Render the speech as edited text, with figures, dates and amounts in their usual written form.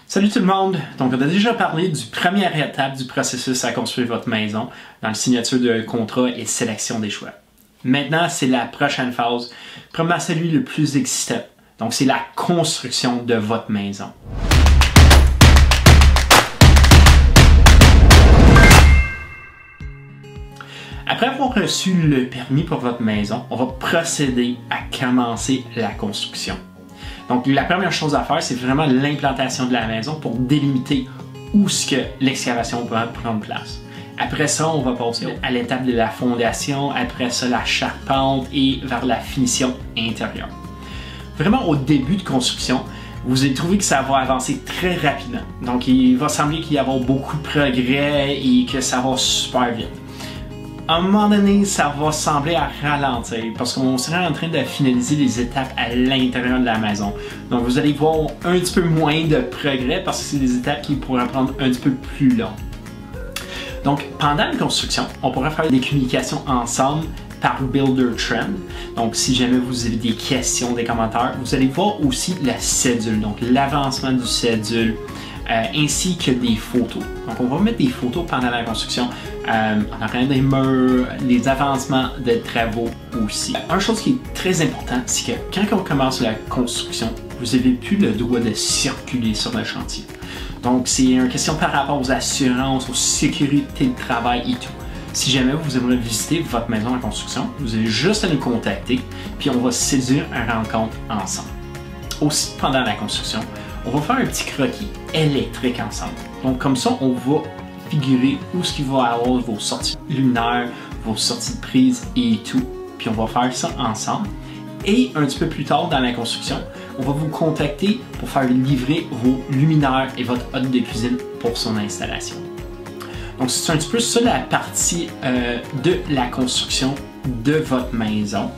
Salut tout le monde! Donc on a déjà parlé du première étape du processus à construire votre maison dans la signature de contrat et sélection des choix. Maintenant, c'est la prochaine phase, probablement celui le plus excitant. Donc c'est la construction de votre maison. Après avoir reçu le permis pour votre maison, on va procéder à commencer la construction. Donc, la première chose à faire, c'est vraiment l'implantation de la maison pour délimiter où ce que l'excavation va prendre place. Après ça, on va passer à l'étape de la fondation, après ça, la charpente et vers la finition intérieure. Vraiment, au début de construction, vous allez trouver que ça va avancer très rapidement. Donc, il va sembler qu'il y avoir beaucoup de progrès et que ça va super vite. À un moment donné, ça va sembler à ralentir parce qu'on serait en train de finaliser les étapes à l'intérieur de la maison. Donc vous allez voir un petit peu moins de progrès parce que c'est des étapes qui pourraient prendre un petit peu plus long. Donc pendant la construction, on pourrait faire des communications ensemble par Buildertrend. Donc si jamais vous avez des questions, des commentaires, vous allez voir aussi la cédule, donc l'avancement du cédule. Ainsi que des photos. Donc on va mettre des photos pendant la construction, en arrière des murs, les avancements de travaux aussi. Une chose qui est très importante, c'est que quand on commence la construction, vous n'avez plus le droit de circuler sur le chantier. Donc c'est une question par rapport aux assurances, aux sécurités de travail et tout. Si jamais vous aimeriez visiter votre maison en construction, vous avez juste à nous contacter, puis on va séduire une rencontre ensemble. Aussi, pendant la construction, on va faire un petit croquis électrique ensemble. Donc comme ça, on va figurer où ce qu'il va y avoir vos sorties luminaires, vos sorties de prise et tout. Puis on va faire ça ensemble. Et un petit peu plus tard dans la construction, on va vous contacter pour faire livrer vos luminaires et votre hotte de cuisine pour son installation. Donc c'est un petit peu ça la partie de la construction de votre maison.